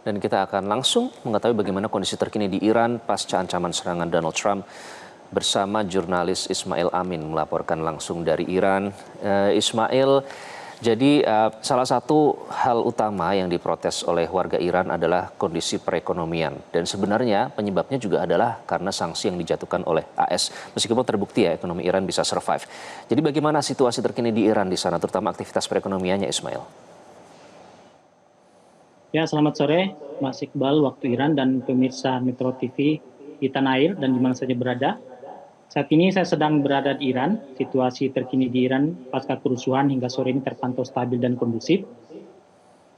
Dan kita akan langsung mengetahui bagaimana kondisi terkini di Iran pasca ancaman serangan Donald Trump bersama jurnalis Ismail Amin melaporkan langsung dari Iran. Ismail, jadi salah satu hal utama yang diprotes oleh warga Iran adalah kondisi perekonomian. Dan sebenarnya penyebabnya juga adalah karena sanksi yang dijatuhkan oleh AS. Meskipun terbukti ya ekonomi Iran bisa survive. Jadi bagaimana situasi terkini di Iran di sana, terutama aktivitas perekonomiannya, Ismail? Ya, selamat sore Mas Iqbal, waktu Iran dan pemirsa Metro TV di tanah air dan di mana saja berada. Saat ini saya sedang berada di Iran. Situasi terkini di Iran pasca kerusuhan hingga sore ini terpantau stabil dan kondusif.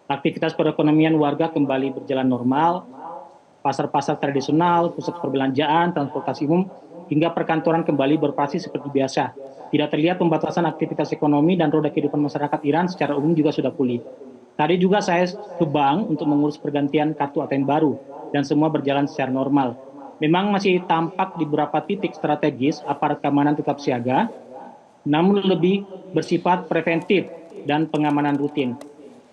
Aktivitas perekonomian warga kembali berjalan normal. Pasar-pasar tradisional, pusat perbelanjaan, transportasi umum, hingga perkantoran kembali beroperasi seperti biasa. Tidak terlihat pembatasan aktivitas ekonomi dan roda kehidupan masyarakat Iran secara umum juga sudah pulih. Tadi juga saya ke bank untuk mengurus pergantian kartu ATM baru dan semua berjalan secara normal. Memang masih tampak di beberapa titik strategis aparat keamanan tetap siaga, namun lebih bersifat preventif dan pengamanan rutin.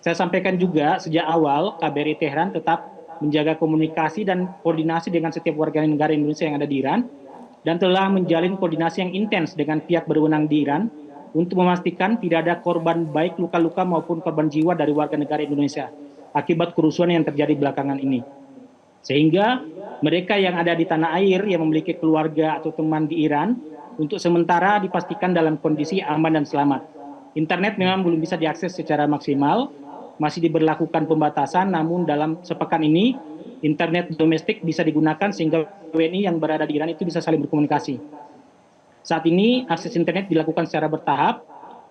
Saya sampaikan juga sejak awal KBRI Tehran tetap menjaga komunikasi dan koordinasi dengan setiap warga negara Indonesia yang ada di Iran dan telah menjalin koordinasi yang intens dengan pihak berwenang di Iran untuk memastikan tidak ada korban baik luka-luka maupun korban jiwa dari warga negara Indonesia akibat kerusuhan yang terjadi belakangan ini. Sehingga mereka yang ada di tanah air yang memiliki keluarga atau teman di Iran untuk sementara dipastikan dalam kondisi aman dan selamat. Internet memang belum bisa diakses secara maksimal, masih diberlakukan pembatasan, namun dalam sepekan ini internet domestik bisa digunakan sehingga WNI yang berada di Iran itu bisa saling berkomunikasi. Saat ini akses internet dilakukan secara bertahap,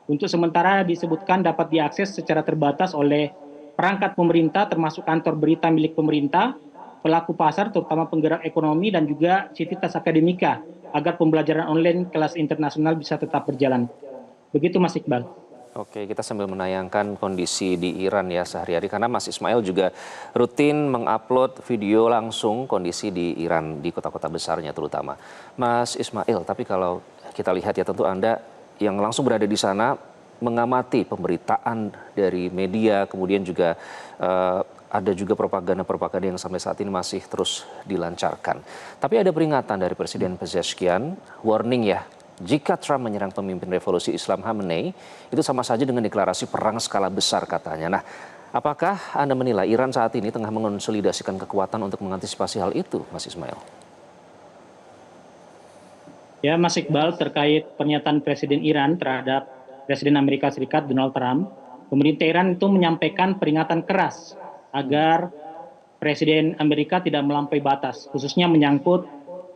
untuk sementara disebutkan dapat diakses secara terbatas oleh perangkat pemerintah termasuk kantor berita milik pemerintah, pelaku pasar terutama penggerak ekonomi dan juga sivitas akademika agar pembelajaran online kelas internasional bisa tetap berjalan. Begitu Mas Iqbal. Oke, kita sambil menayangkan kondisi di Iran ya sehari-hari karena Mas Ismail juga rutin mengupload video langsung kondisi di Iran di kota-kota besarnya terutama. Mas Ismail, tapi kalau kita lihat ya tentu Anda yang langsung berada di sana mengamati pemberitaan dari media, kemudian juga ada juga propaganda-propaganda yang sampai saat ini masih terus dilancarkan. Tapi ada peringatan dari Presiden Pezeshkian, warning ya, jika Trump menyerang pemimpin revolusi Islam Khamenei, itu sama saja dengan deklarasi perang skala besar katanya. Nah, apakah Anda menilai Iran saat ini tengah mengonsolidasikan kekuatan untuk mengantisipasi hal itu, Mas Ismail? Ya, Mas Iqbal, terkait pernyataan Presiden Iran terhadap Presiden Amerika Serikat Donald Trump, pemerintah Iran itu menyampaikan peringatan keras agar Presiden Amerika tidak melampaui batas, khususnya menyangkut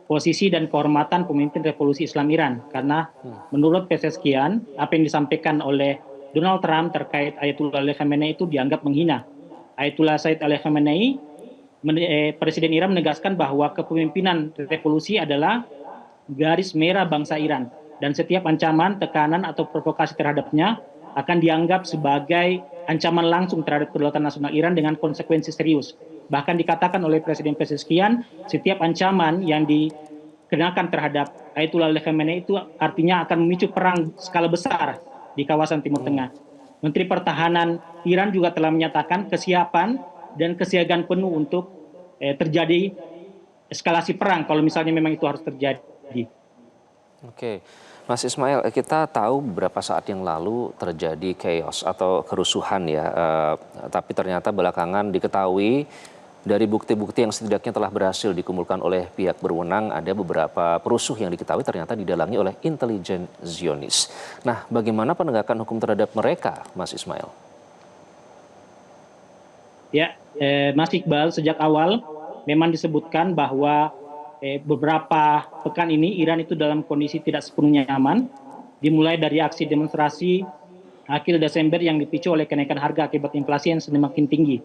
posisi dan kehormatan pemimpin revolusi Islam Iran. Karena menurut Pezeshkian, apa yang disampaikan oleh Donald Trump terkait Ayatullah Ali Khamenei itu dianggap menghina. Ayatullah Said Ali Khamenei, Presiden Iran menegaskan bahwa kepemimpinan revolusi adalah garis merah bangsa Iran. Dan setiap ancaman, tekanan, atau provokasi terhadapnya akan dianggap sebagai ancaman langsung terhadap kedaulatan nasional Iran dengan konsekuensi serius. Bahkan dikatakan oleh Presiden Pezeshkian, setiap ancaman yang dikenakan terhadap Ayatullah Ali Khamenei itu artinya akan memicu perang skala besar di kawasan Timur Tengah. Menteri Pertahanan Iran juga telah menyatakan kesiapan dan kesiagaan penuh untuk terjadi eskalasi perang kalau misalnya memang itu harus terjadi. Oke, Mas Ismail, kita tahu beberapa saat yang lalu terjadi chaos atau kerusuhan ya, tapi ternyata belakangan diketahui dari bukti-bukti yang setidaknya telah berhasil dikumpulkan oleh pihak berwenang, ada beberapa perusuh yang diketahui ternyata didalangi oleh intelijen Zionis. Nah, bagaimana penegakan hukum terhadap mereka, Mas Ismail? Ya, Mas Iqbal, sejak awal memang disebutkan bahwa beberapa pekan ini Iran itu dalam kondisi tidak sepenuhnya aman, dimulai dari aksi demonstrasi akhir Desember yang dipicu oleh kenaikan harga akibat inflasi yang semakin tinggi.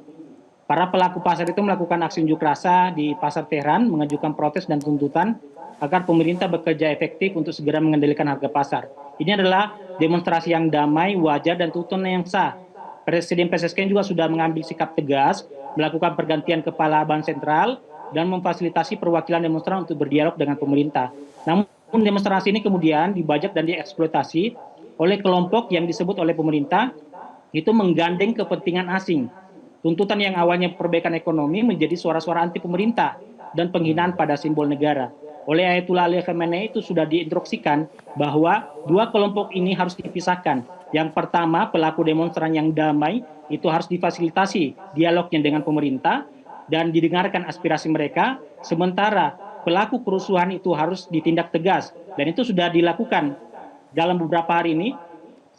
Para pelaku pasar itu melakukan aksi unjuk rasa di pasar Tehran, mengajukan protes dan tuntutan agar pemerintah bekerja efektif untuk segera mengendalikan harga pasar. Ini adalah demonstrasi yang damai, wajar, dan tuntutan yang sah. Presiden Pezeshkian juga sudah mengambil sikap tegas, melakukan pergantian kepala bank sentral, dan memfasilitasi perwakilan demonstran untuk berdialog dengan pemerintah. Namun demonstrasi ini kemudian dibajak dan dieksploitasi oleh kelompok yang disebut oleh pemerintah itu menggandeng kepentingan asing tuntutan yang awalnya perbaikan ekonomi menjadi suara-suara anti pemerintah dan penghinaan pada simbol negara. Oleh Ayatullah Ali Khamenei itu sudah diinstruksikan bahwa dua kelompok ini harus dipisahkan. Yang pertama, pelaku demonstran yang damai itu harus difasilitasi dialognya dengan pemerintah dan didengarkan aspirasi mereka, sementara pelaku kerusuhan itu harus ditindak tegas. Dan itu sudah dilakukan dalam beberapa hari ini,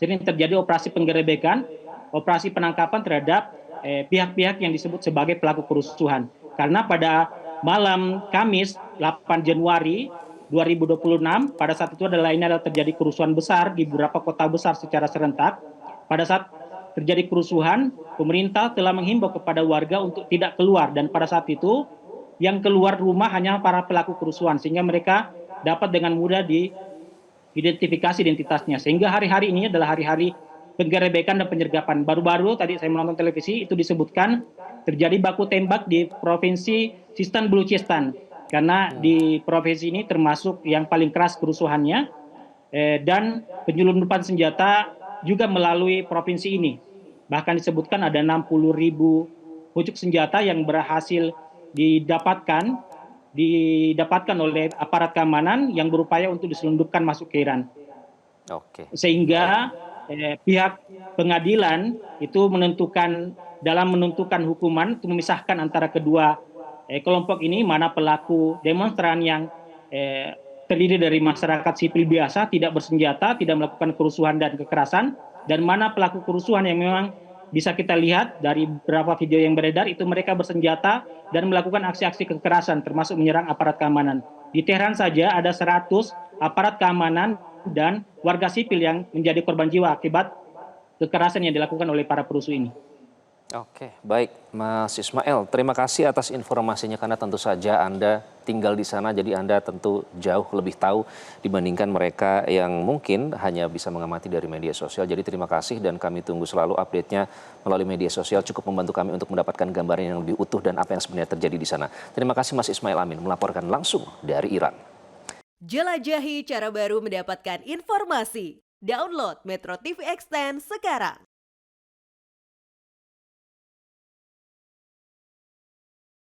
sering terjadi operasi penggerebekan, operasi penangkapan terhadap pihak-pihak yang disebut sebagai pelaku kerusuhan. Karena pada malam Kamis 8 Januari 2026, pada saat itu ini adalah terjadi kerusuhan besar di beberapa kota besar secara serentak. Pada saat terjadi kerusuhan, pemerintah telah menghimbau kepada warga untuk tidak keluar, dan pada saat itu yang keluar rumah hanya para pelaku kerusuhan, sehingga mereka dapat dengan mudah diidentifikasi identitasnya. Sehingga hari-hari ini adalah hari-hari penggerebekan dan penyergapan. Baru-baru tadi saya menonton televisi itu disebutkan terjadi baku tembak di provinsi Sistan Baluchistan, karena di provinsi ini termasuk yang paling keras kerusuhannya, dan penyelundupan senjata juga melalui provinsi ini. Bahkan disebutkan ada 60.000 pucuk senjata yang berhasil didapatkan oleh aparat keamanan yang berupaya untuk diselundupkan masuk ke Iran. Oke. Sehingga pihak pengadilan itu dalam menentukan hukuman itu memisahkan antara kedua kelompok ini, mana pelaku demonstran yang terdiri dari masyarakat sipil biasa, tidak bersenjata, tidak melakukan kerusuhan dan kekerasan, dan mana pelaku kerusuhan yang memang bisa kita lihat dari beberapa video yang beredar itu mereka bersenjata dan melakukan aksi-aksi kekerasan termasuk menyerang aparat keamanan. Di Tehran saja ada 100 aparat keamanan dan warga sipil yang menjadi korban jiwa akibat kekerasan yang dilakukan oleh para perusuh ini. Oke, baik Mas Ismail, terima kasih atas informasinya karena tentu saja Anda tinggal di sana, jadi Anda tentu jauh lebih tahu dibandingkan mereka yang mungkin hanya bisa mengamati dari media sosial. Jadi terima kasih dan kami tunggu selalu update-nya melalui media sosial, cukup membantu kami untuk mendapatkan gambaran yang lebih utuh dan apa yang sebenarnya terjadi di sana. Terima kasih Mas Ismail Amin melaporkan langsung dari Iran. Jelajahi cara baru mendapatkan informasi. Download Metro TV Extend sekarang.